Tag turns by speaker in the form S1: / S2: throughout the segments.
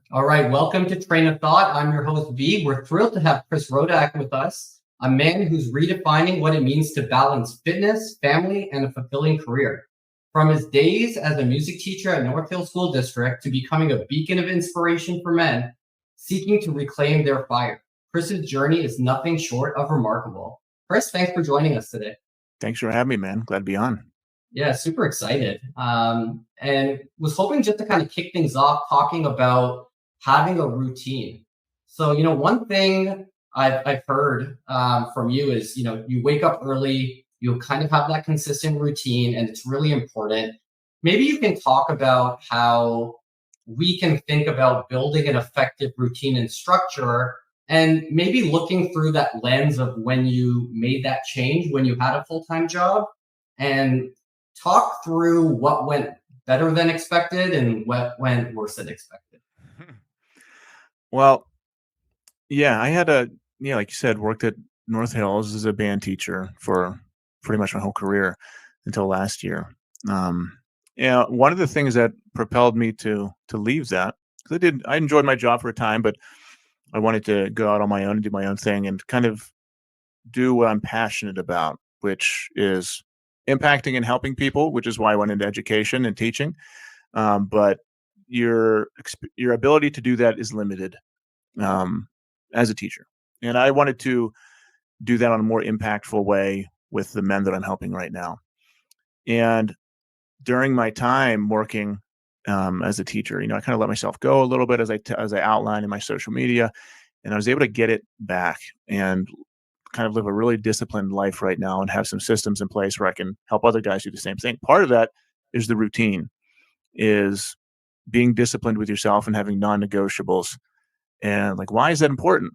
S1: All right, welcome to Train of Thought. I'm your host, V. We're thrilled to have Chris Rodack with us, a man who's redefining what it means to balance fitness, family, and a fulfilling career. From his days as a music teacher at North Hill School District to becoming a beacon of inspiration for men seeking to reclaim their fire, Chris's journey is nothing short of remarkable. Chris, thanks for joining us today.
S2: Thanks for having me, man. Glad to be on.
S1: Yeah, super excited. And was hoping just to kind of kick things off talking about having a routine. So, one thing I've heard from you is, you wake up early, you kind of have that consistent routine, and it's really important. Maybe you can talk about how we can think about building an effective routine and structure, and maybe looking through that lens of when you made that change, when you had a full-time job, and talk through what went better than expected and what went worse than expected.
S2: Well, yeah, like you said, worked at North Hills as a band teacher for pretty much my whole career until last year. Um, yeah, one of the things that propelled me to leave that, because I enjoyed my job for a time, but I wanted to go out on my own and do my own thing and kind of do what I'm passionate about, which is impacting and helping people, which is why I went into education and teaching. But your ability to do that is limited um, as a teacher, and I wanted to do that on a more impactful way with the men that I'm helping right now. And during my time working as a teacher, I kind of let myself go a little bit as I outlined in my social media, and I was able to get it back and kind of live a really disciplined life right now and have some systems in place where I can help other guys do the same thing. Part of that is the routine, is being disciplined with yourself and having non-negotiables. And like, why is that important?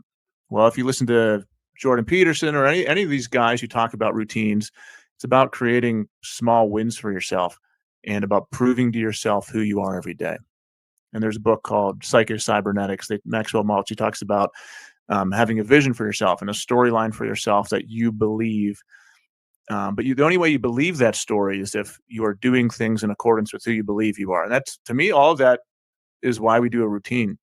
S2: Well, if you listen to Jordan Peterson or any of these guys who talk about routines, it's about creating small wins for yourself and about proving to yourself who you are every day. And there's a book called Psycho-Cybernetics that Maxwell Maltz talks about having a vision for yourself and a storyline for yourself that you believe. But the only way you believe that story is if you are doing things in accordance with who you believe you are. And that's, to me, all of that is why we do a routine.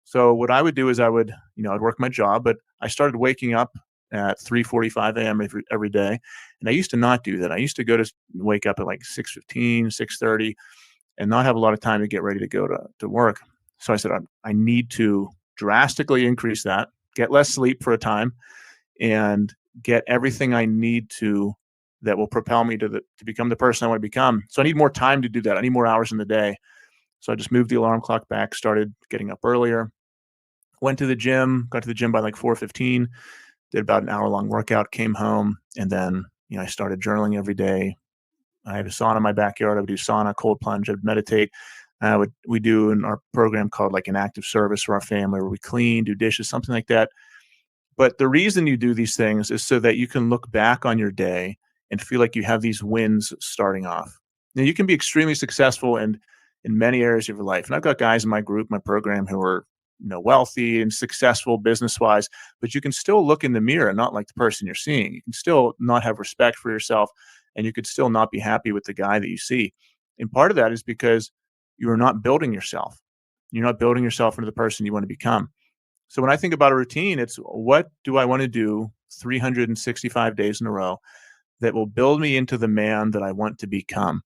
S2: So what I would do is I'd work my job, but I started waking up at 3:45 a.m. every day. And I used to not do that. I used to wake up at like 6:15, 6:30 and not have a lot of time to get ready to go to work. So I said, I need to drastically increase that, get less sleep for a time, and get everything I need to that will propel me to become the person I want to become. So I need more time to do that. I need more hours in the day. So I just moved the alarm clock back, started getting up earlier, got to the gym by like 4:15, did about an hour-long workout, came home, and then I started journaling every day. I have a sauna in my backyard. I would do sauna, cold plunge, I'd meditate. We do in our program called like an active service for our family where we clean, do dishes, something like that. But the reason you do these things is so that you can look back on your day and feel like you have these wins starting off. Now, you can be extremely successful in many areas of your life. And I've got guys in my group, my program, who are wealthy and successful business-wise, but you can still look in the mirror and not like the person you're seeing. You can still not have respect for yourself, and you could still not be happy with the guy that you see. And part of that is because you are not building yourself. You're not building yourself into the person you want to become. So when I think about a routine, it's what do I want to do 365 days in a row that will build me into the man that I want to become.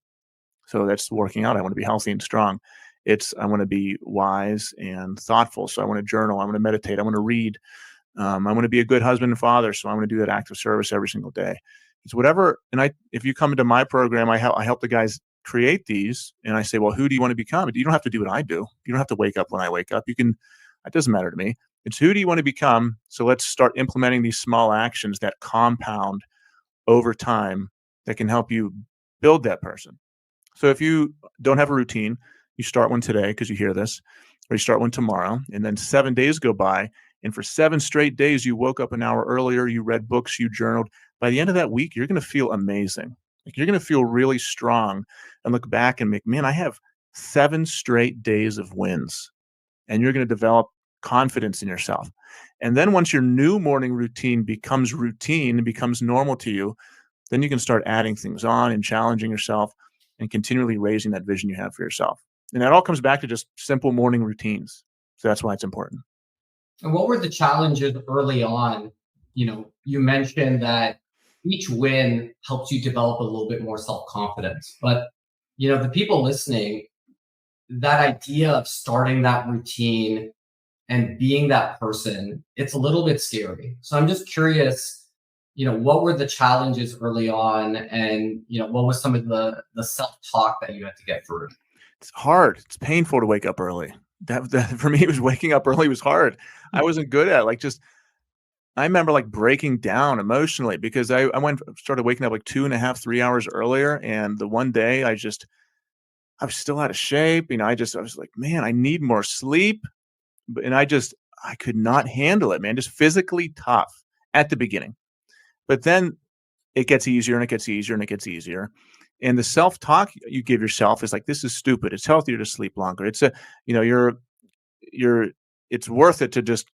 S2: So that's working out. I want to be healthy and strong. I want to be wise and thoughtful. So I want to journal. I want to meditate. I want to read. I want to be a good husband and father. So I want to do that active service every single day. It's whatever. And if you come into my program, I help the guys create these. And I say, well, who do you want to become? You don't have to do what I do. You don't have to wake up when I wake up. It doesn't matter to me. It's who do you want to become? So let's start implementing these small actions that compound over time that can help you build that person. So if you don't have a routine, you start one today because you hear this, or you start one tomorrow, and then 7 days go by, and for 7 straight days, you woke up an hour earlier, you read books, you journaled. By the end of that week, you're going to feel amazing. Like you're going to feel really strong and look back and make, man, I have 7 straight days of wins. And you're going to develop confidence in yourself. And then once your new morning routine becomes routine and becomes normal to you, then you can start adding things on and challenging yourself and continually raising that vision you have for yourself. And that all comes back to just simple morning routines. So that's why it's important.
S1: And what were the challenges early on? You mentioned that each win helps you develop a little bit more self-confidence. But, the people listening, that idea of starting that routine and being that person, it's a little bit scary. So I'm just curious, what were the challenges early on, and what was some of the self-talk that you had to get through?
S2: It's hard. It's painful to wake up early. That for me, it was waking up early was hard. I wasn't good at it. Like just I remember like breaking down emotionally because I started waking up like 2.5, 3 hours earlier. And the one day I was still out of shape. I was like, man, I need more sleep. And I could not handle it, man. Just physically tough at the beginning. But then it gets easier and it gets easier and it gets easier. And the self-talk you give yourself is like, this is stupid. It's healthier to sleep longer. You know, you're it's worth it to just,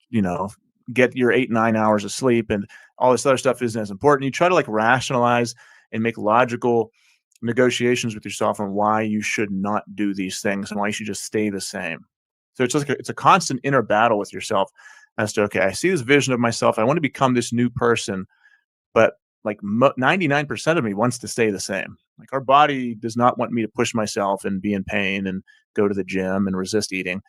S2: get your 8, 9 hours of sleep, and all this other stuff isn't as important. You try to like rationalize and make logical negotiations with yourself on why you should not do these things and why you should just stay the same. So it's a constant inner battle with yourself as to, okay, I see this vision of myself. I want to become this new person, but like 99% of me wants to stay the same. Like our body does not want me to push myself and be in pain and go to the gym and resist eating.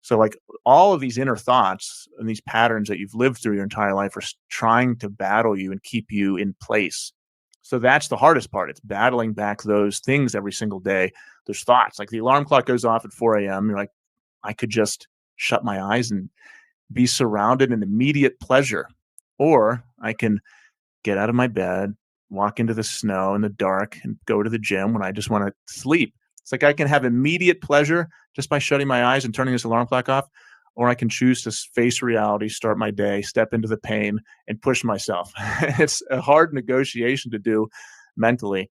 S2: So like all of these inner thoughts and these patterns that you've lived through your entire life are trying to battle you and keep you in place. So that's the hardest part. It's battling back those things every single day. There's thoughts like the alarm clock goes off at 4 a.m. You're like, I could just shut my eyes and be surrounded in immediate pleasure. Or I can get out of my bed, walk into the snow in the dark, and go to the gym when I just want to sleep. It's like I can have immediate pleasure just by shutting my eyes and turning this alarm clock off, or I can choose to face reality, start my day, step into the pain, and push myself. It's a hard negotiation to do mentally.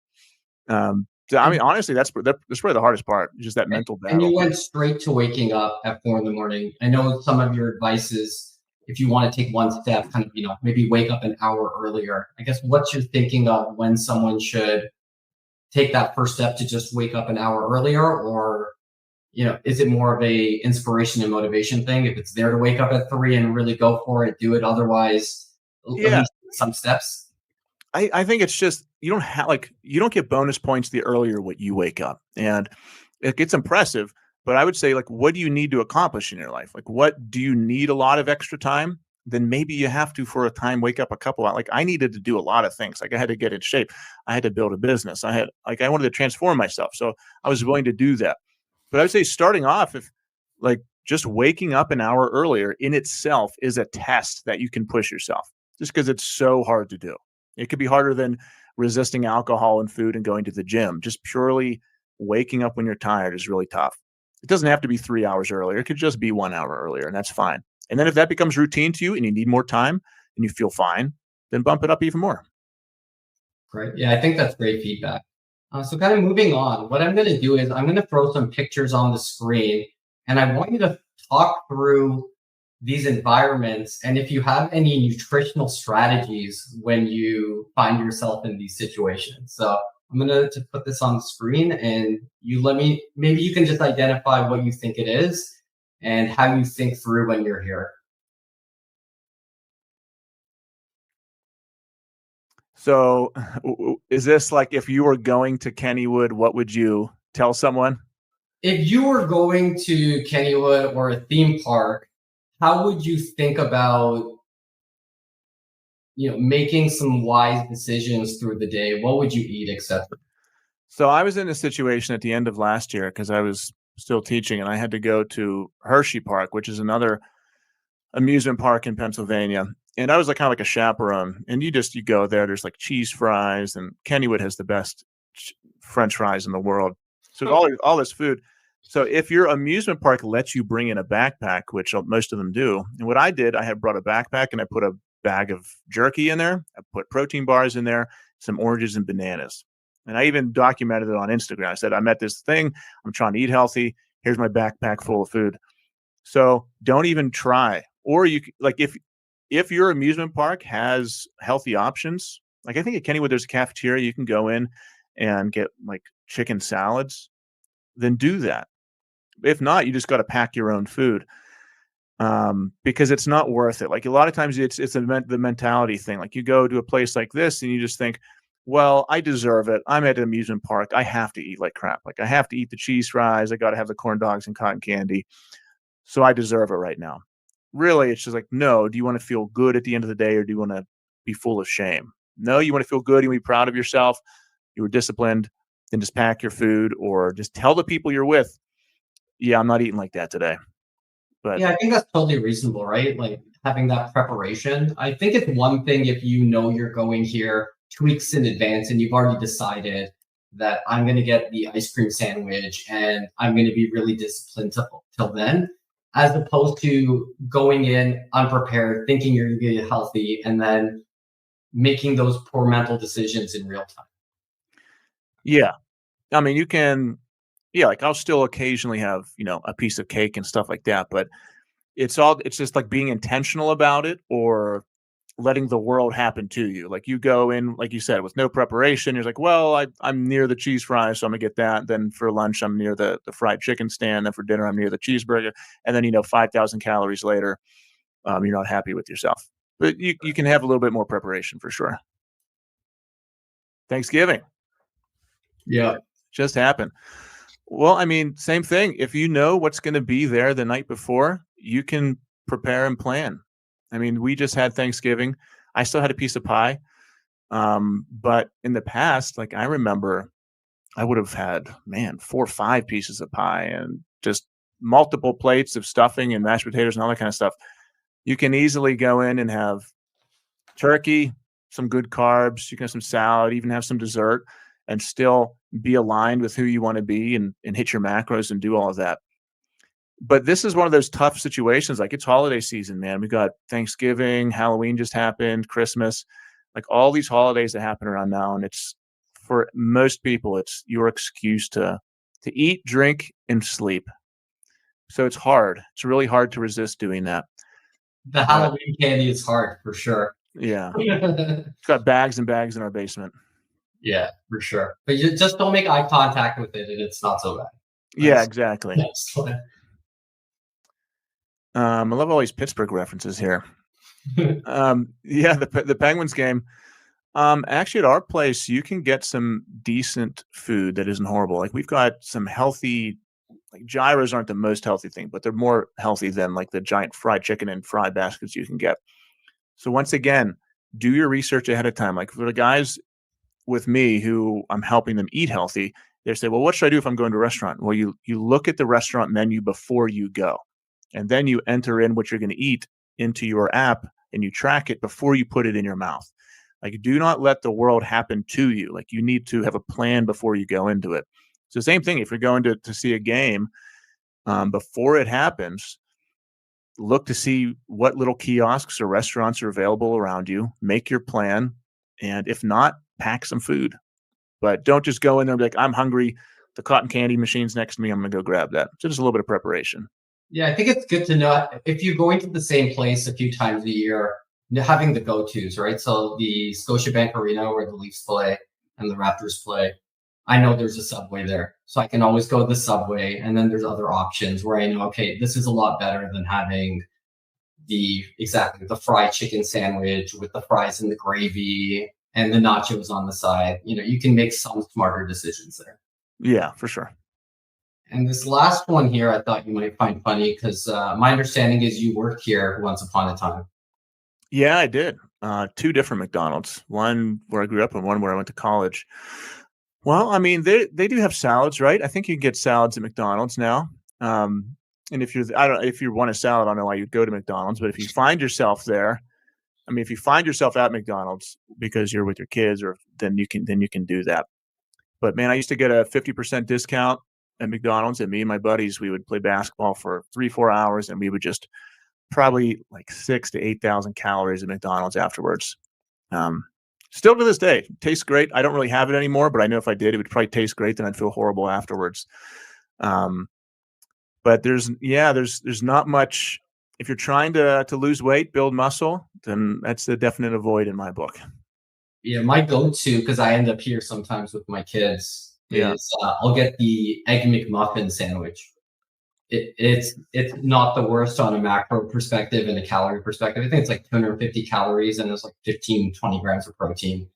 S2: So, I mean, honestly, that's probably the hardest part, just that mental
S1: And
S2: battle.
S1: you went straight to waking up at 4 in the morning. I know some of your advice is, if you want to take one step, kind of, maybe wake up an hour earlier. I guess what's your thinking of when someone should take that first step to just wake up an hour earlier, or, is it more of a inspiration and motivation thing? If it's there to wake up at 3 and really go for it, do it. Otherwise, at
S2: Yeah,
S1: least some steps.
S2: I think it's just you don't get bonus points the earlier what you wake up, and it gets impressive. But I would say like, what do you need to accomplish in your life? Like, what do you need a lot of extra time? Then maybe you have to for a time wake up a couple hours. Like I needed to do a lot of things. Like I had to get in shape. I had to build a business. I wanted to transform myself, so I was willing to do that. But I would say starting off, if like just waking up an hour earlier in itself is a test that you can push yourself, just because it's so hard to do. It could be harder than resisting alcohol and food and going to the gym. Just purely waking up when you're tired is really tough. It doesn't have to be 3 hours earlier. It could just be 1 hour earlier, and that's fine. And then if that becomes routine to you and you need more time and you feel fine, then bump it up even more.
S1: Great. Yeah, I think that's great feedback. So, kind of moving on, what I'm going to do is I'm going to throw some pictures on the screen, and I want you to talk through these environments and if you have any nutritional strategies when you find yourself in these situations. So, I'm going to put this on the screen, and maybe you can just identify what you think it is and how you think through when you're here.
S2: So, is this like if you were going to Kennywood, what would you tell someone?
S1: If you were going to Kennywood or a theme park, how would you think about, making some wise decisions through the day? What would you eat, etc.?
S2: So I was in a situation at the end of last year because I was still teaching and I had to go to Hershey Park, which is another amusement park in Pennsylvania. And I was like kind of like a chaperone. And you go there, there's like cheese fries, and Kennywood has the best French fries in the world. So all this food. So if your amusement park lets you bring in a backpack, which most of them do, and what I did, I had brought a backpack and I put a bag of jerky in there. I put protein bars in there, some oranges and bananas. And I even documented it on Instagram. I said, I'm at this thing. I'm trying to eat healthy. Here's my backpack full of food. So don't even try. Or you like if your amusement park has healthy options, like I think at Kennywood there's a cafeteria you can go in and get like chicken salads, then do that. If not, you just got to pack your own food. because it's not worth it. Like a lot of times it's the mentality thing. Like you go to a place like this and you just think, well, I deserve it. I'm at an amusement park. I have to eat like crap. Like I have to eat the cheese fries. I got to have the corn dogs and cotton candy. So I deserve it right now. Really, it's just like, no, do you want to feel good at the end of the day or do you want to be full of shame? No, you want to feel good. You want to be proud of yourself. You were disciplined. Then just pack your food or just tell the people you're with, yeah, I'm not eating like that today. But
S1: Yeah, I think that's totally reasonable, right? Like having that preparation. I think it's one thing if you know you're going here 2 weeks in advance and you've already decided that I'm going to get the ice cream sandwich and I'm going to be really disciplined till then, as opposed to going in unprepared, thinking you're going to get healthy, and then making those poor mental decisions in real time.
S2: yeah, I mean, you can, yeah, like I'll still occasionally have, a piece of cake and stuff like that, but it's just like being intentional about it or letting the world happen to you. Like you go in, like you said, with no preparation. You're like, well, I'm near the cheese fries, so I'm gonna get that. Then for lunch, I'm near the fried chicken stand. Then for dinner, I'm near the cheeseburger. And then 5,000 calories later, you're not happy with yourself. But you can have a little bit more preparation for sure. Thanksgiving
S1: Yeah.
S2: just happened. Well, I mean, same thing. If you know what's going to be there the night before, you can prepare and plan. I mean, we just had Thanksgiving. I still had a piece of pie. But in the past, like I remember I would have had, man, 4 or 5 pieces of pie and just multiple plates of stuffing and mashed potatoes and all that kind of stuff. You can easily go in and have turkey, some good carbs, you can have some salad, even have some dessert, and still be aligned with who you want to be and hit your macros and do all of that. But this is one of those tough situations. Like it's holiday season, man. We got Thanksgiving, Halloween just happened, Christmas, like all these holidays that happen around now. And it's for most people, it's your excuse to eat, drink, and sleep. So it's hard. It's really hard to resist doing that.
S1: The
S2: But
S1: Halloween candy is hard for sure.
S2: yeah, it's got bags and bags in our basement.
S1: Yeah, for sure. But you just don't make eye contact with it, and it's not so bad.
S2: Yeah, exactly.
S1: That's
S2: I love all these Pittsburgh references here. Yeah, the Penguins game. Actually, at our place, you can get some decent food that isn't horrible. Like we've got some healthy, like gyros aren't the most healthy thing, but they're more healthy than like the giant fried chicken and fried baskets you can get. So once again, do your research ahead of time. Like for the guys with me who I'm helping them eat healthy, they say, well, what should I do if I'm going to a restaurant? Well, you look at the restaurant menu before you go, and then you enter in what you're going to eat into your app and you track it before you put it in your mouth. Like, do not let the world happen to you. Like, you need to have a plan before you go into it. It's the same thing if you're going to see a game, before it happens, look to see what little kiosks or restaurants are available around you, make your plan, and if not, pack some food. But don't just go in there and be like, I'm hungry. The cotton candy machine's next to me. I'm going to go grab that. So just a little bit of preparation.
S1: Yeah, I think it's good to know if you're going to the same place a few times a year, having the go-tos, right? So the Scotiabank Arena where the Leafs play and the Raptors play, I know there's a Subway there. So I can always go to the Subway, and then there's other options where I know, okay, this is a lot better than having the fried chicken sandwich with the fries and the gravy and the nachos on the side. You can make some smarter decisions there.
S2: Yeah, for sure.
S1: And this last one here, I thought you might find funny because my understanding is you worked here once upon a time.
S2: Yeah, I did. 2 different McDonald's, one where I grew up and one where I went to college. Well, I mean, they do have salads, right? I think you can get salads at McDonald's now. And if you want a salad, I don't know why you'd go to McDonald's, but if you find yourself there, I mean, if you find yourself at McDonald's because you're with your kids, or then you can do that. But man, I used to get a 50% discount at McDonald's, and me and my buddies, we would play basketball for 3-4 hours, and we would just probably like 6,000 to 8,000 calories at McDonald's afterwards. Still to this day, tastes great. I don't really have it anymore, but I know if I did, it would probably taste great. Then I'd feel horrible afterwards. But there's not much. If you're trying to lose weight, build muscle, then that's a definite avoid in my book.
S1: Yeah, my go-to, because I end up here sometimes with my kids,
S2: Yeah.
S1: is I'll get the Egg McMuffin sandwich. it's not the worst on a macro perspective and a calorie perspective. I think it's like 250 calories and it's like 15, 20 grams of protein.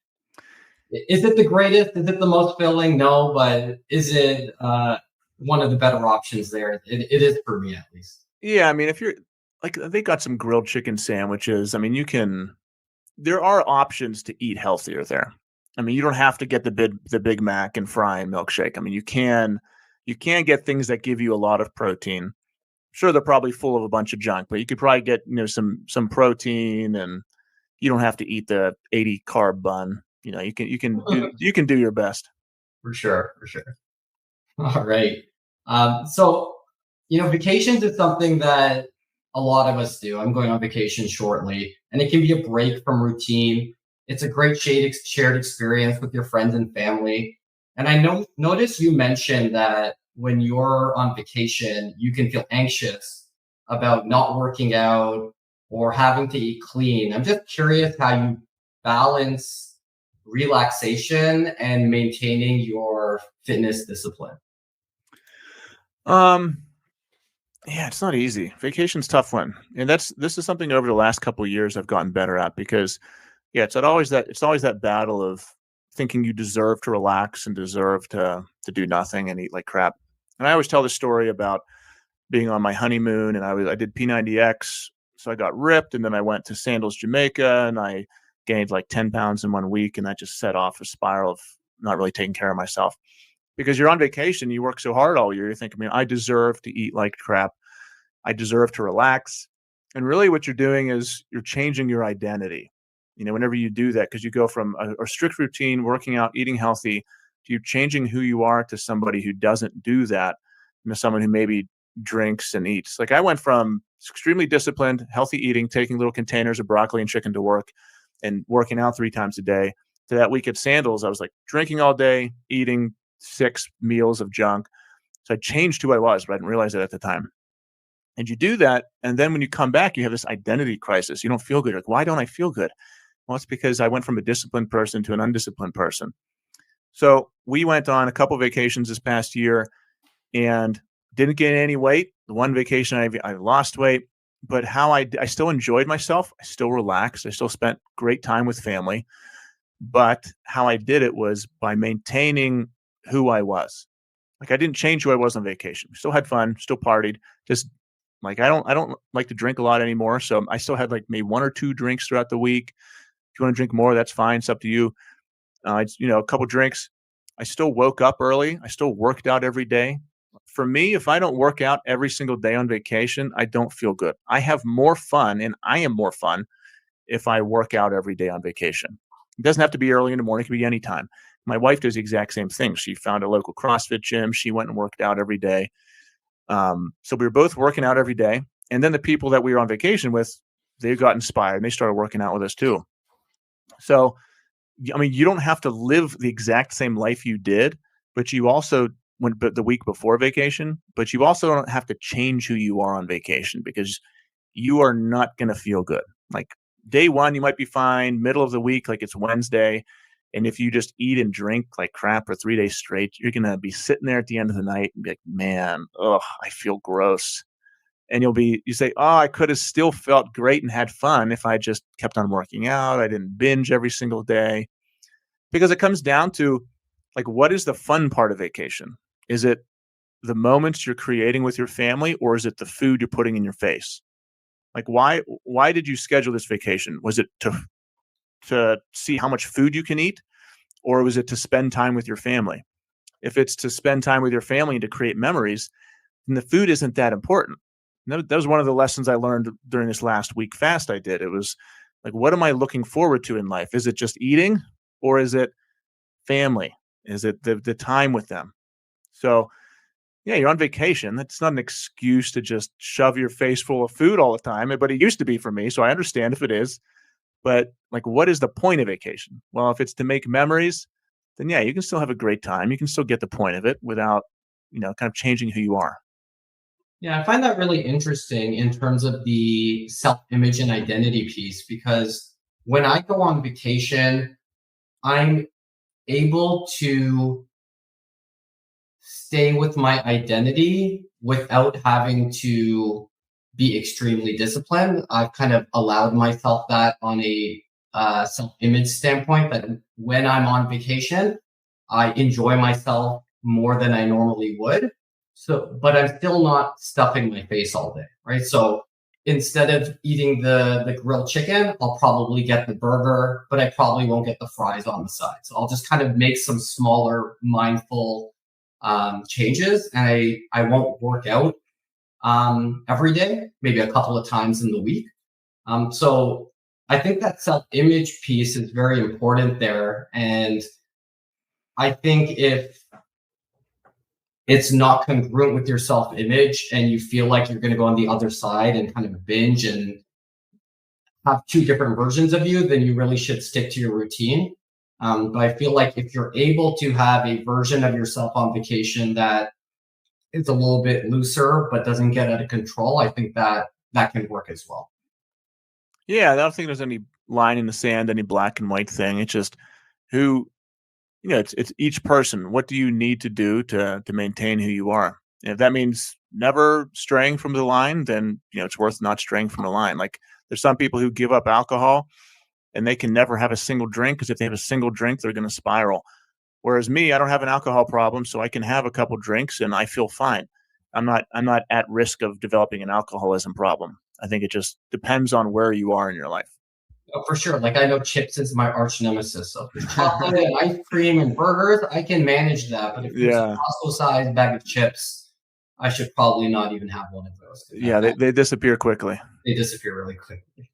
S1: Is it the greatest? Is it the most filling? No, but is it one of the better options there? It is for me at least.
S2: Yeah, I mean, if you're like, they got some grilled chicken sandwiches. I mean, there are options to eat healthier there. I mean, you don't have to get the Big Mac and fry and milkshake. I mean, you can get things that give you a lot of protein. Sure, they're probably full of a bunch of junk, but you could probably get, some protein, and you don't have to eat the 80 carb bun. You can do your best.
S1: For sure, for sure. All right. So, vacations is something that a lot of us do. I'm going on vacation shortly, and it can be a break from routine. It's a great shared experience with your friends and family. And I notice you mentioned that when you're on vacation, you can feel anxious about not working out or having to eat clean. I'm just curious how you balance relaxation and maintaining your fitness discipline.
S2: Um, yeah, it's not easy. Vacation's a tough one, and this is something over the last couple of years I've gotten better at because, yeah, it's always that battle of thinking you deserve to relax and deserve to do nothing and eat like crap. And I always tell the story about being on my honeymoon, and I did P90X, so I got ripped, and then I went to Sandals, Jamaica, and I gained like 10 pounds in 1 week, and I just set off a spiral of not really taking care of myself. Because you're on vacation, you work so hard all year, you think, I mean, I deserve to eat like crap. I deserve to relax. And really what you're doing is you're changing your identity. Whenever you do that, because you go from a strict routine, working out, eating healthy, to you changing who you are to somebody who doesn't do that, someone who maybe drinks and eats. Like I went from extremely disciplined, healthy eating, taking little containers of broccoli and chicken to work and working out 3 times a day, to that week at Sandals, I was like drinking all day, eating 6 meals of junk. So I changed who I was, but I didn't realize it at the time. And you do that, and then when you come back, you have this identity crisis. You don't feel good. You're like, why don't I feel good? Well, it's because I went from a disciplined person to an undisciplined person. So we went on a couple vacations this past year and didn't gain any weight. The one vacation I lost weight, but how I still enjoyed myself. I still relaxed. I still spent great time with family. But how I did it was by maintaining who I was. Like I didn't change who I was on vacation. Still had fun, still partied. Just like I don't like to drink a lot anymore. So I still had like maybe 1 or 2 drinks throughout the week. If you want to drink more, that's fine. It's up to you. A couple drinks. I still woke up early. I still worked out every day. For me, if I don't work out every single day on vacation, I don't feel good. I have more fun, and I am more fun if I work out every day on vacation. It doesn't have to be early in the morning. It can be anytime. My wife does the exact same thing. She found a local CrossFit gym. She went and worked out every day. So we were both working out every day. And then the people that we were on vacation with, they got inspired and they started working out with us too. So, I mean, you don't have to live the exact same life you did, but you also went the week before vacation, but you also don't have to change who you are on vacation because you are not going to feel good. Like day one, you might be fine. Middle of the week, like it's Wednesday. And if you just eat and drink like crap for 3 days straight, you're going to be sitting there at the end of the night and be like, man, I feel gross. And you say, oh, I could have still felt great and had fun if I just kept on working out. I didn't binge every single day. Because it comes down to like, what is the fun part of vacation? Is it the moments you're creating with your family, or is it the food you're putting in your face? Like, why did you schedule this vacation? Was it to see how much food you can eat, or was it to spend time with your family? If it's to spend time with your family and to create memories, then the food isn't that important. And that was one of the lessons I learned during this last week fast I did. It was like, what am I looking forward to in life? Is it just eating, or is it family? Is it the time with them? So yeah, you're on vacation. That's not an excuse to just shove your face full of food all the time, but it used to be for me. So I understand if it is. But like, what is the point of vacation? Well, if it's to make memories, then yeah, you can still have a great time. You can still get the point of it without, kind of changing who you are.
S1: Yeah, I find that really interesting in terms of the self-image and identity piece because when I go on vacation, I'm able to stay with my identity without having to be extremely disciplined. I've kind of allowed myself that on a self-image standpoint, that when I'm on vacation, I enjoy myself more than I normally would. So, but I'm still not stuffing my face all day, right? So instead of eating the grilled chicken, I'll probably get the burger, but I probably won't get the fries on the side. So I'll just kind of make some smaller, mindful changes, and I won't work out every day, maybe a couple of times in the week. So I think that self image piece is very important there. And I think if it's not congruent with your self image and you feel like you're going to go on the other side and kind of binge and have two different versions of you, then you really should stick to your routine. But I feel like if you're able to have a version of yourself on vacation that is a little bit looser but doesn't get out of control, I think that that can work as well.
S2: Yeah, I don't think there's any line in the sand, any black and white thing. It's just who, it's each person. What do you need to do to maintain who you are? And if that means never straying from the line, then it's worth not straying from the line. Like there's some people who give up alcohol and they can never have a single drink, because if they have a single drink, they're going to spiral. Whereas me, I don't have an alcohol problem, so I can have a couple drinks and I feel fine. I'm not at risk of developing an alcoholism problem. I think it just depends on where you are in your life.
S1: Oh, for sure. Like I know chips is my arch nemesis. So if there's chocolate and ice cream and burgers, I can manage that. But if there's a
S2: Yeah.
S1: Costco-sized bag of chips, I should probably not even have one of those.
S2: Yeah, they disappear quickly.
S1: They disappear really quickly.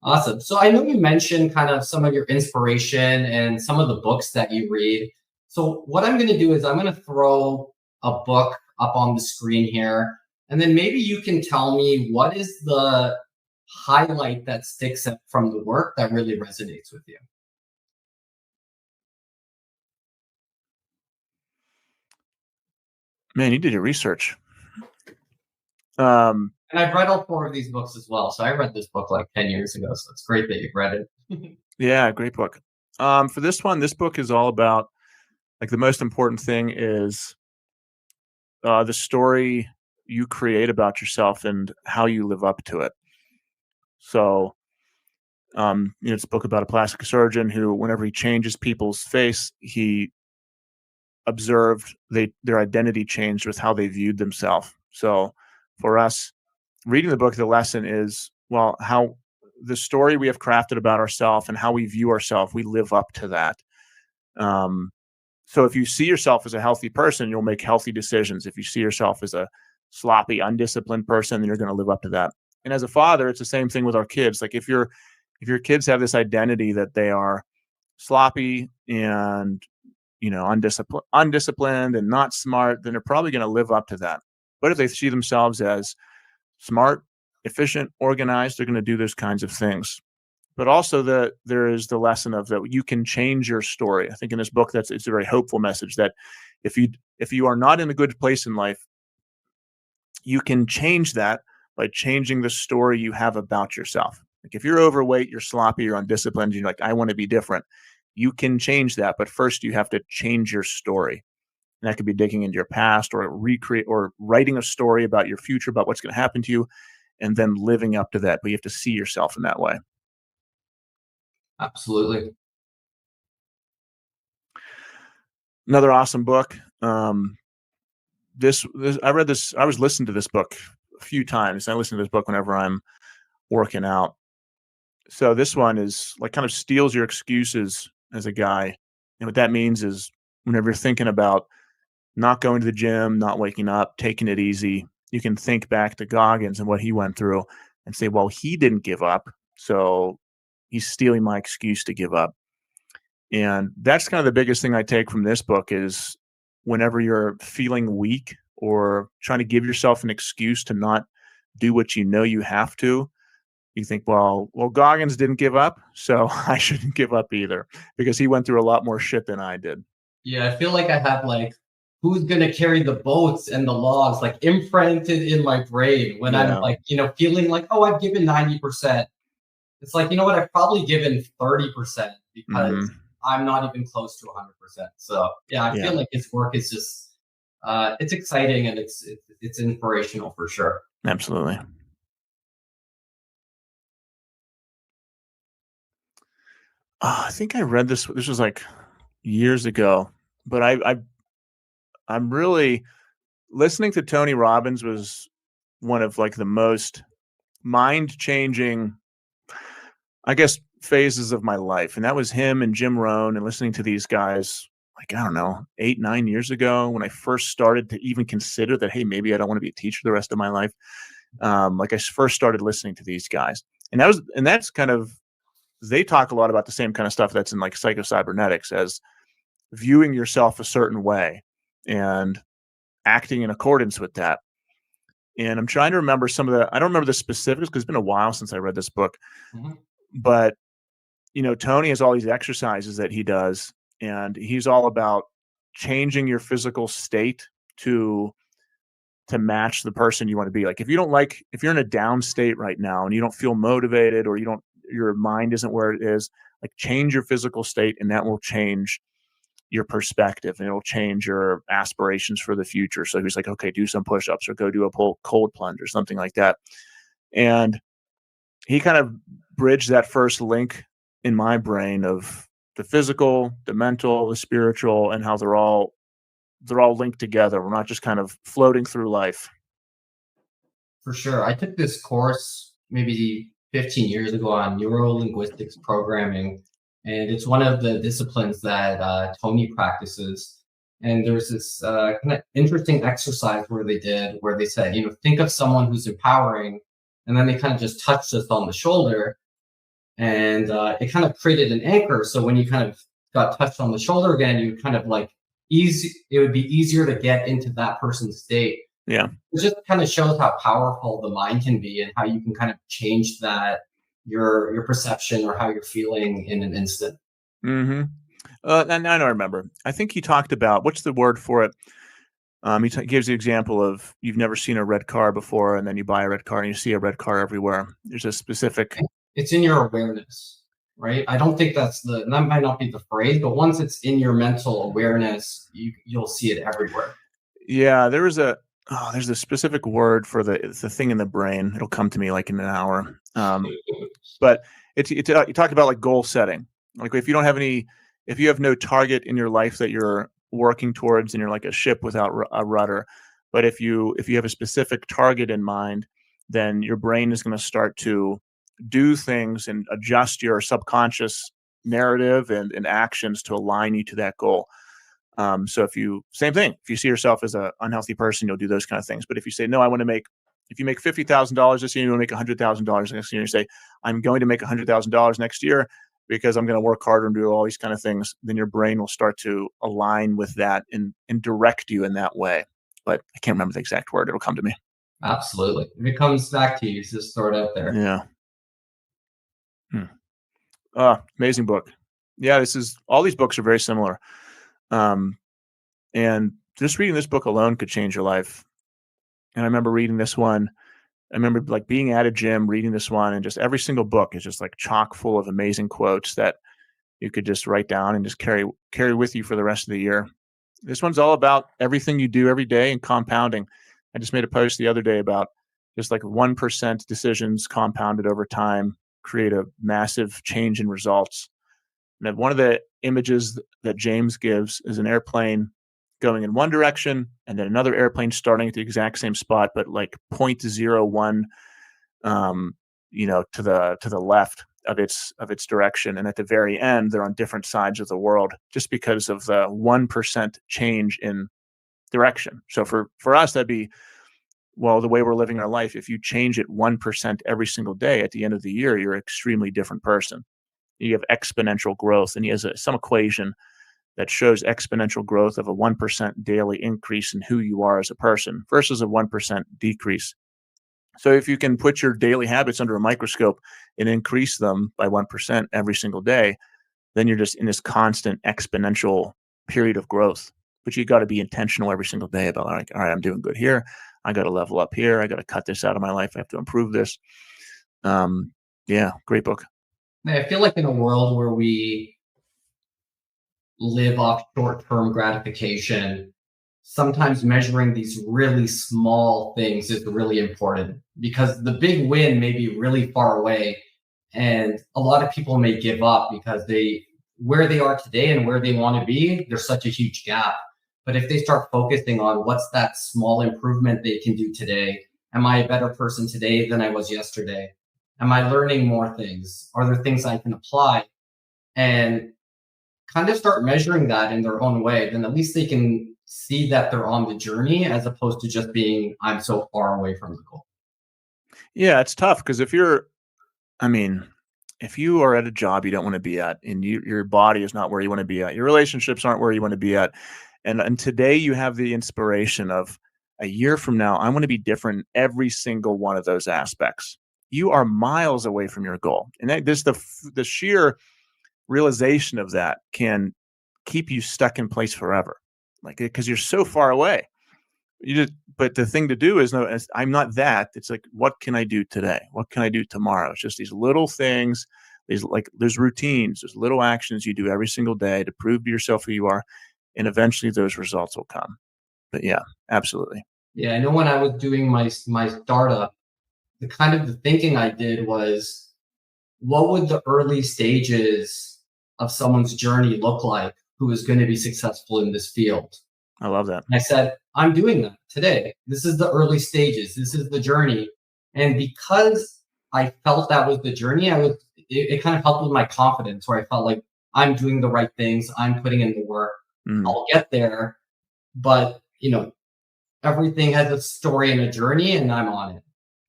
S1: Awesome. So I know you mentioned kind of some of your inspiration and some of the books that you read. So what I'm going to do is I'm going to throw a book up on the screen here, and then maybe you can tell me what is the highlight that sticks out from the work that really resonates with you.
S2: Man, you did your research. Um,
S1: And I've read all four of these books as well. So I read this book like 10 years ago. So it's great that you've read it.
S2: yeah, great book. For this one, this book is all about, like, the most important thing is the story you create about yourself and how you live up to it. So, it's a book about a plastic surgeon who, whenever he changes people's face, he observed their identity changed with how they viewed themselves. So, for us, reading the book, the lesson is, well, how the story we have crafted about ourselves and how we view ourselves, we live up to that. Um, so if you see yourself as a healthy person, you'll make healthy decisions. If you see yourself as a sloppy, undisciplined person, then you're going to live up to that. And as a father, it's the same thing with our kids. Like if your kids have this identity that they are sloppy and undisciplined and not smart, then they're probably going to live up to that. But if they see themselves as smart, efficient, organized, they're going to do those kinds of things. But also there is the lesson of that you can change your story. I think in this book it's a very hopeful message that if you are not in a good place in life, you can change that by changing the story you have about yourself. Like if you're overweight, you're sloppy, you're undisciplined, you're like, I want to be different. You can change that, but first you have to change your story. And that could be digging into your past or recreate or writing a story about your future, about what's going to happen to you, and then living up to that. But you have to see yourself in that way.
S1: Absolutely.
S2: Another awesome book. This I read this. I was listening to this book a few times. I listen to this book whenever I'm working out. So this one is like kind of steals your excuses as a guy. And what that means is whenever you're thinking about not going to the gym, not waking up, taking it easy, you can think back to Goggins and what he went through and say, well, he didn't give up. So he's stealing my excuse to give up. And that's kind of the biggest thing I take from this book is whenever you're feeling weak or trying to give yourself an excuse to not do what you know you have to, you think, well, Goggins didn't give up, so I shouldn't give up either because he went through a lot more shit than I did.
S1: Yeah, I feel like I have like who's gonna carry the boats and the logs like imprinted in my brain when I'm
S2: Yeah.
S1: like, feeling like, oh, I've given 90%. It's like, you know what, I've probably given 30% because
S2: Mhm.
S1: I'm not even close to 100%. So yeah, I
S2: Yeah.
S1: feel like his work is just it's exciting and it's inspirational for sure.
S2: Absolutely. I think I read this. This was like years ago, but I'm really listening to Tony Robbins was one of like the most mind changing, I guess, phases of my life. And that was him and Jim Rohn and listening to these guys, like, I don't know, 8, 9 years ago when I first started to even consider that, hey, maybe I don't want to be a teacher the rest of my life. Like I first started listening to these guys. And that's kind of, they talk a lot about the same kind of stuff that's in like psychocybernetics as viewing yourself a certain way and acting in accordance with that. And I'm trying to remember I don't remember the specifics because it's been a while since I read this book,
S1: Mhm.
S2: but Tony has all these exercises that he does, and he's all about changing your physical state to match the person you want to be. Like if you're in a down state right now and you don't feel motivated or your mind isn't where it is, like change your physical state and that will change your perspective and it'll change your aspirations for the future. So he's like, okay, do some push-ups or go do a cold plunge or something like that. And he kind of bridged that first link in my brain of the physical, the mental, the spiritual, and how they're all linked together. We're not just kind of floating through life.
S1: For sure. I took this course maybe 15 years ago on neuro linguistics programming, and it's one of the disciplines that Tony practices. And there's this kind of interesting exercise where they said, think of someone who's empowering, and then they kind of just touched us on the shoulder, and it kind of created an anchor. So when you kind of got touched on the shoulder again, you kind of like it would be easier to get into that person's state.
S2: Yeah.
S1: It just kind of shows how powerful the mind can be and how you can kind of change that your perception or how you're feeling in an instant.
S2: Mm-hmm. And I don't remember. I think he talked about what's the word for it. He gives the example of you've never seen a red car before, and then you buy a red car and you see a red car everywhere. There's a specific.
S1: It's in your awareness, right? I don't think that might not be the phrase, but once it's in your mental awareness, you'll see it everywhere.
S2: Yeah, there's a specific word for the thing in the brain. It'll come to me like in an hour. But you talked about like goal setting. Like if you have no target in your life that you're working towards, and you're like a ship without a rudder. But if you have a specific target in mind, then your brain is going to start to do things and adjust your subconscious narrative and actions to align you to that goal. So same thing, if you see yourself as an unhealthy person, you'll do those kind of things. But if you say, no, if you make $50,000 this year, you want to make $100,000 next year, and you say, I'm going to make $100,000 next year because I'm going to work harder and do all these kind of things, then your brain will start to align with that and direct you in that way. But I can't remember the exact word. It'll come to me.
S1: Absolutely. If it comes back to you, just throw it out there.
S2: Yeah. Amazing book. Yeah, all these books are very similar. And just reading this book alone could change your life. And I remember reading this one. I remember like being at a gym, reading this one, and just every single book is just like chock full of amazing quotes that you could just write down and just carry with you for the rest of the year. This one's all about everything you do every day and compounding. I just made a post the other day about just like 1% decisions compounded over time create a massive change in results. And one of the images that James gives is an airplane going in one direction and then another airplane starting at the exact same spot, but like 0.01, to the left of its direction. And at the very end, they're on different sides of the world just because of the 1% change in direction. So for us, that'd be, well, the way we're living our life. If you change it 1% every single day, at the end of the year, you're an extremely different person. You have exponential growth, and he has some equation that shows exponential growth of a 1% daily increase in who you are as a person versus a 1% decrease. So if you can put your daily habits under a microscope and increase them by 1% every single day, then you're just in this constant exponential period of growth. But you got to be intentional every single day about like, all right, I'm doing good here. I got to level up here. I got to cut this out of my life. I have to improve this. Yeah, great book.
S1: I feel like in a world where we live off short-term gratification, sometimes measuring these really small things is really important, because the big win may be really far away, and a lot of people may give up because they where they are today and where they want to be, there's such a huge gap. But if they start focusing on what's that small improvement they can do today, am I a better person today than I was yesterday? Am I learning more things? Are there things I can apply? And kind of start measuring that in their own way, then at least they can see that they're on the journey, as opposed to just being, I'm so far away from the goal.
S2: Yeah, it's tough because I mean, if you are at a job you don't want to be at, and your body is not where you want to be at, your relationships aren't where you want to be at, and today you have the inspiration of a year from now, I want to be different in every single one of those aspects. You are miles away from your goal, and this the sheer realization of that can keep you stuck in place forever, like because you're so far away. But the thing to do is, no, I'm not that. It's like, what can I do today? What can I do tomorrow? It's just these little things. There's routines, there's little actions you do every single day to prove to yourself who you are, and eventually those results will come. But yeah, absolutely.
S1: Yeah, I know when I was doing my startup, the thinking I did was, what would the early stages of someone's journey look like who is going to be successful in this field?
S2: I love that.
S1: And I said, I'm doing that today. This is the early stages. This is the journey. And because I felt that was the journey, it kind of helped with my confidence, where I felt like I'm doing the right things. I'm putting in the work.
S2: Mm.
S1: I'll get there. But, everything has a story and a journey, and I'm on it.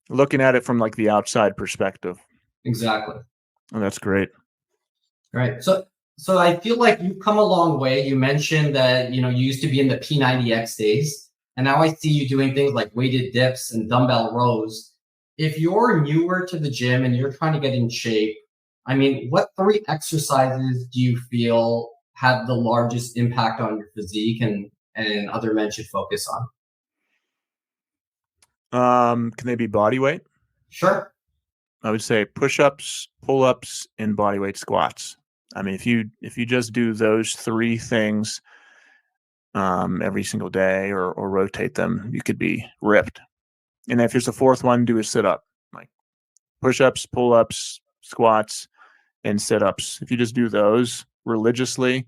S2: Looking at it from like the outside perspective.
S1: Exactly.
S2: Oh, that's great.
S1: Right. So I feel like you've come a long way. You mentioned that, you used to be in the P90X days, and now I see you doing things like weighted dips and dumbbell rows. If you're newer to the gym and you're trying to get in shape, I mean, what three exercises do you feel have the largest impact on your physique, and other men should focus on?
S2: Can they be body weight?
S1: Sure.
S2: I would say push-ups, pull-ups, and bodyweight squats. I mean, if you just do those three things every single day, or rotate them, you could be ripped. And if there's a fourth one, do a sit-up, like push-ups, pull-ups, squats, and sit-ups. If you just do those religiously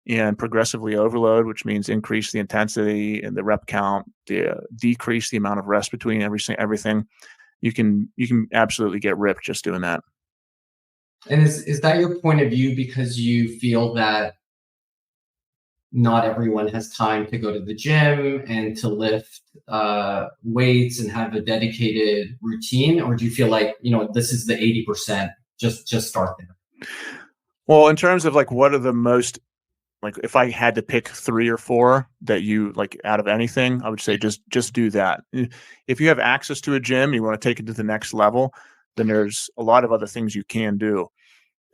S2: and progressively overload, which means increase the intensity and the rep count, decrease the amount of rest between everything, you can absolutely get ripped just doing that.
S1: And is that your point of view, because you feel that not everyone has time to go to the gym and to lift weights and have a dedicated routine? Or do you feel like, this is the 80%, just start there?
S2: Well, in terms of like what are the most, like if I had to pick three or four that you like out of anything, I would say just do that. If you have access to a gym and you want to take it to the next level, then there's a lot of other things you can do.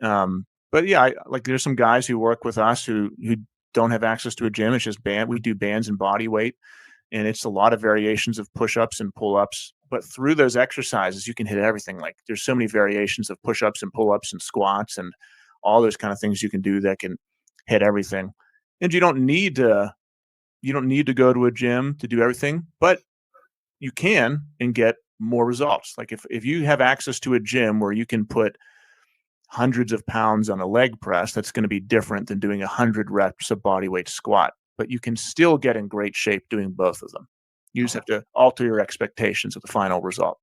S2: But yeah, there's some guys who work with us who don't have access to a gym. It's just we do bands and body weight, and it's a lot of variations of push-ups and pull-ups. But through those exercises, you can hit everything. Like there's so many variations of push-ups and pull-ups and squats and all those kind of things you can do that can hit everything. And you don't need to go to a gym to do everything, but you can and get more results. Like if you have access to a gym where you can put hundreds of pounds on a leg press, that's going to be different than doing 100 reps of bodyweight squat, but you can still get in great shape doing both of them. You just have to alter your expectations of the final result.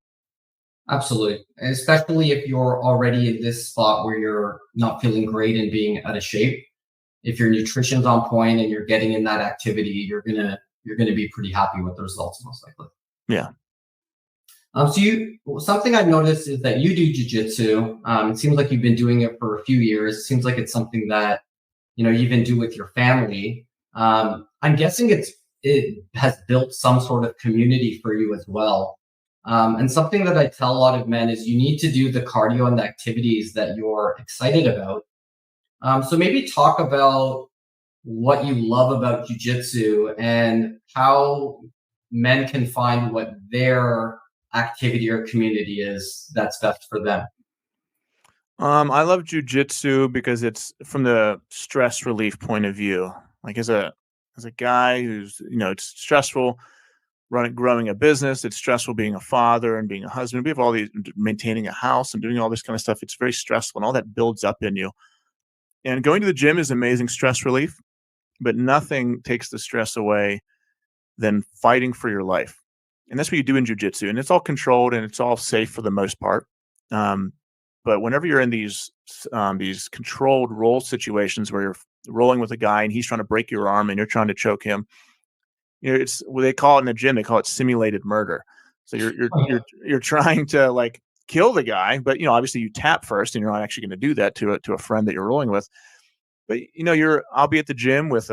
S1: Absolutely. And especially if you're already in this spot where you're not feeling great and being out of shape. If your nutrition's on point and you're getting in that activity, you're gonna be pretty happy with the results, most likely.
S2: Yeah.
S1: Something I've noticed is that you do jiu-jitsu. It seems like you've been doing it for a few years. It seems like it's something that you even do with your family. I'm guessing it has built some sort of community for you as well. And something that I tell a lot of men is you need to do the cardio and the activities that you're excited about. So maybe talk about what you love about jiu-jitsu and how men can find what their activity or community is that's best for them.
S2: I love jiu-jitsu because it's from the stress relief point of view. Like as a as a guy who's, it's stressful growing a business. It's stressful being a father and being a husband. We have all these, maintaining a house and doing all this kind of stuff. It's very stressful, and all that builds up in you. And going to the gym is amazing stress relief, but nothing takes the stress away than fighting for your life. And that's what you do in jiu-jitsu. And it's all controlled and it's all safe for the most part. But whenever you're in these controlled roll situations where you're rolling with a guy and he's trying to break your arm and you're trying to choke him, it's what they call it in the gym. They call it simulated murder. So you're trying to like kill the guy, but obviously you tap first, and you're not actually going to do that to a friend that you're rolling with. But I'll be at the gym with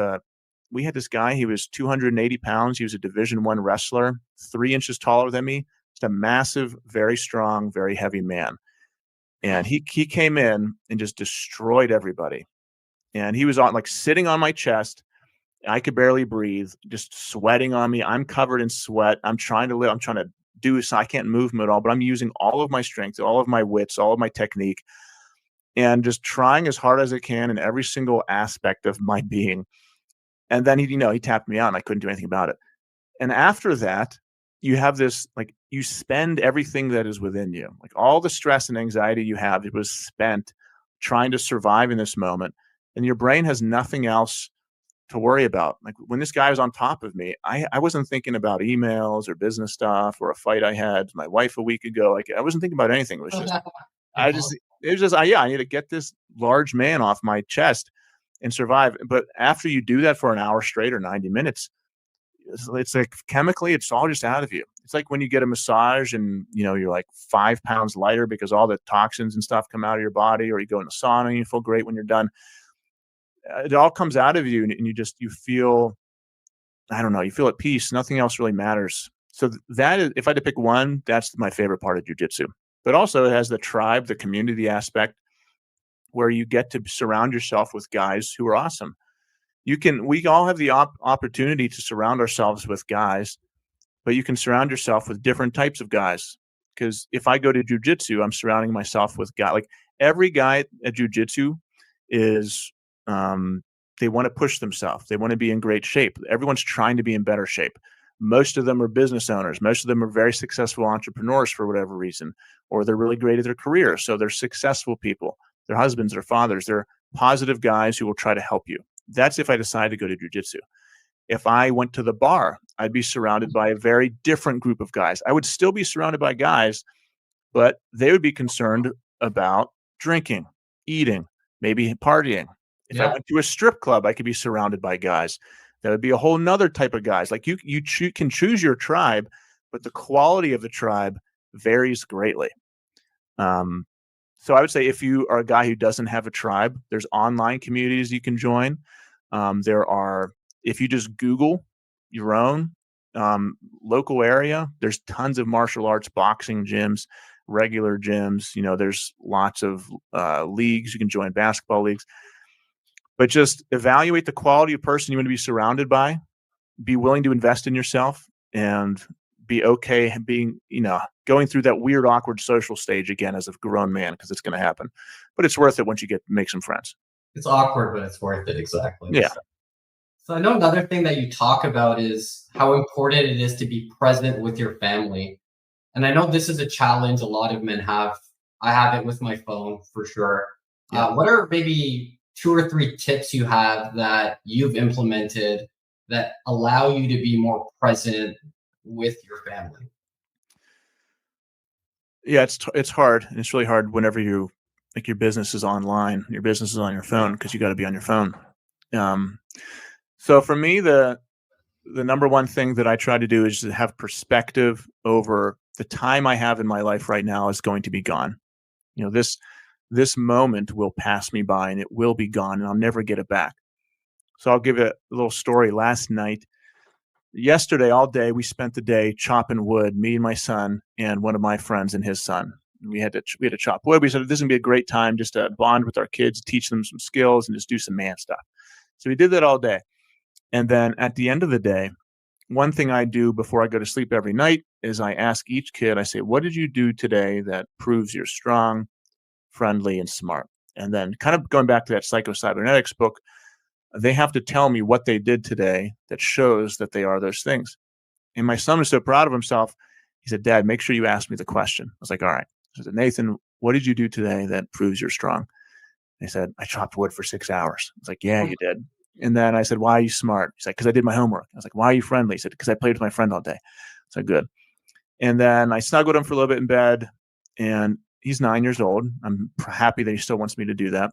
S2: we had this guy. He was 280 pounds. He was a Division I wrestler, 3 inches taller than me. Just a massive, very strong, very heavy man. And he came in and just destroyed everybody. And he was sitting on my chest. I could barely breathe, just sweating on me. I'm covered in sweat. I'm trying to live. I'm trying to do this. I can't move him at all, but I'm using all of my strength, all of my wits, all of my technique, and just trying as hard as I can in every single aspect of my being. And then he tapped me out and I couldn't do anything about it. And after that, you have this, you spend everything that is within you, all the stress and anxiety you have, it was spent trying to survive in this moment. And your brain has nothing else to worry about. Like when this guy was on top of me, I wasn't thinking about emails or business stuff or a fight I had with my wife a week ago. I wasn't thinking about anything. It was just, I need to get this large man off my chest and survive. But after you do that for an hour straight or 90 minutes, it's like chemically, it's all just out of you. It's like when you get a massage and, you're like 5 pounds lighter because all the toxins and stuff come out of your body, or you go in the sauna and you feel great when you're done. It all comes out of you, and you feel, I don't know, you feel at peace. Nothing else really matters. So that is, if I had to pick one, that's my favorite part of jiu-jitsu. But also it has the tribe, the community aspect, where you get to surround yourself with guys who are awesome. We all have the opportunity to surround ourselves with guys, but you can surround yourself with different types of guys. Because if I go to jiu-jitsu, I'm surrounding myself with guys. Like every guy at jiu-jitsu is, they want to push themselves. They want to be in great shape. Everyone's trying to be in better shape. Most of them are business owners. Most of them are very successful entrepreneurs for whatever reason, or they're really great at their career. So they're successful people. They're husbands, they're fathers, they're positive guys who will try to help you. That's if I decide to go to jiu-jitsu. If I went to the bar, I'd be surrounded by a very different group of guys. I would still be surrounded by guys, but they would be concerned about drinking, eating, maybe partying. If I went to a strip club, I could be surrounded by guys. That would be a whole nother type of guys. Like you can choose your tribe, but the quality of the tribe varies greatly. So I would say if you are a guy who doesn't have a tribe, there's online communities you can join. If you just Google your own local area, there's tons of martial arts, boxing gyms, regular gyms. There's lots of leagues. You can join basketball leagues. But just evaluate the quality of person you want to be surrounded by, be willing to invest in yourself, and be okay being, going through that weird, awkward social stage again as a grown man, because it's going to happen. But it's worth it once you make some friends.
S1: It's awkward, but it's worth it. Exactly.
S2: Yeah.
S1: So I know another thing that you talk about is how important it is to be present with your family. And I know this is a challenge a lot of men have. I have it with my phone for sure.
S2: Yeah.
S1: What are maybe 2 or 3 tips you have that you've implemented that allow you to be more present with your family?
S2: Yeah, it's hard. And it's really hard whenever your business is online, your business is on your phone, because you got to be on your phone. So for me, the number one thing that I try to do is to have perspective over the time I have in my life right now is going to be gone. This moment will pass me by and it will be gone and I'll never get it back. So I'll give a little story. Yesterday, all day, we spent the day chopping wood, me and my son and one of my friends and his son. We had to chop wood. We said, this is going to be a great time just to bond with our kids, teach them some skills and just do some man stuff. So we did that all day. And then at the end of the day, one thing I do before I go to sleep every night is I ask each kid, I say, what did you do today that proves you're strong, friendly, and smart? And then kind of going back to that psycho-cybernetics book, They have to tell me what they did today that shows that they are those things. And my son was so proud of himself. He said, Dad, make sure you ask me the question. I was like, all right. I said, Nathan, what did you do today that proves you're strong? He said, I chopped wood for 6 hours. I was like, yeah, you did. And then I said, why are you smart? He's like, because I did my homework. I was like, why are you friendly? He said, because I played with my friend all day. I said, good. And then I snuggled him for a little bit in bed, and he's 9 years old. I'm happy that he still wants me to do that.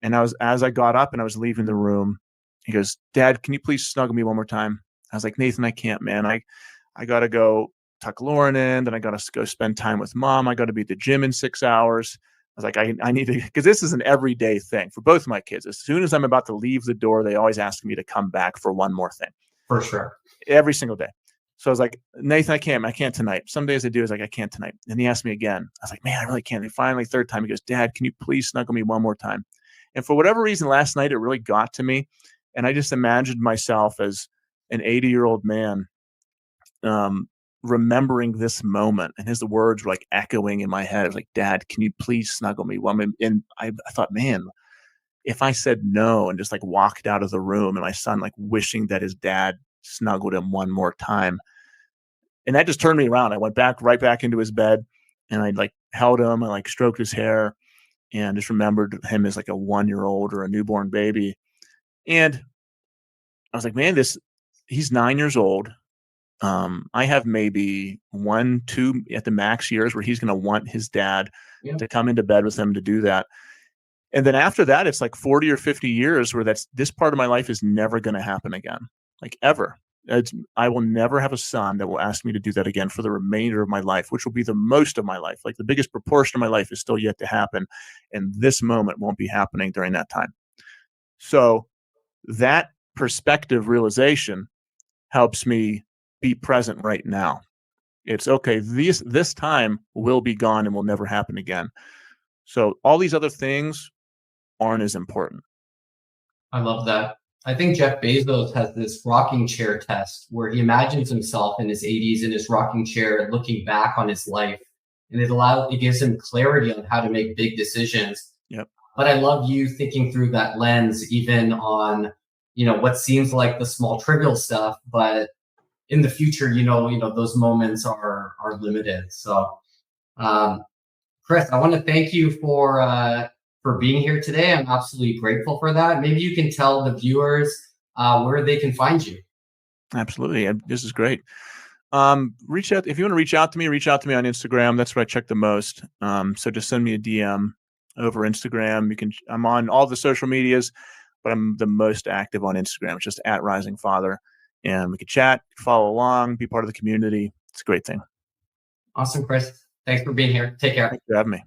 S2: And as I got up and I was leaving the room, he goes, Dad, can you please snuggle me one more time? I was like, Nathan, I can't, man. I got to go tuck Lauren in, then I got to go spend time with Mom. I got to be at the gym in 6 hours. I was like, I need to, because this is an everyday thing for both of my kids. As soon as I'm about to leave the door, they always ask me to come back for one more thing.
S1: For sure.
S2: Every single day. So I was like, Nathan, I can't tonight. Some days I do. I was like, I can't tonight. And he asked me again. I was like, man, I really can't. And finally, third time, he goes, Dad, can you please snuggle me one more time? And for whatever reason, last night, it really got to me. And I just imagined myself as an 80-year-old man, remembering this moment, and his words were like echoing in my head. I was like, Dad, can you please snuggle me? And I thought, man, if I said no and just like walked out of the room, and my son like wishing that his dad snuggled him one more time, and that just turned me around. I went right back into his bed, and I like held him, I like stroked his hair, and just remembered him as like a 1-year-old or a newborn baby. And I was like, man, he's 9 years old. I have maybe 1, 2 at the max years where he's going to want his dad to come into bed with him to do that. And then after that, it's like 40 or 50 years where this part of my life is never going to happen again, like ever. I will never have a son that will ask me to do that again for the remainder of my life, which will be the most of my life. Like the biggest proportion of my life is still yet to happen. And this moment won't be happening during that time. So that perspective realization helps me be present right now. It's okay. This time will be gone and will never happen again. So all these other things aren't as important.
S1: I love that. I think Jeff Bezos has this rocking chair test where he imagines himself in his 80s in his rocking chair, looking back on his life, and it gives him clarity on how to make big decisions.
S2: Yep.
S1: But I love you thinking through that lens, even on, what seems like the small trivial stuff, but in the future, those moments are limited. So, Chris, I want to thank you for being here today. I'm absolutely grateful for that. Maybe you can tell the viewers where they can find you.
S2: Absolutely. This is great. Reach out if you want to reach out to me on Instagram. That's where I check the most. So just send me a DM over Instagram. I'm on all the social medias, but I'm the most active on Instagram. It's just @risingfather. And we can chat, follow along, be part of the community. It's a great thing.
S1: Awesome, Chris. Thanks for being here. Take care.
S2: Thanks for having me.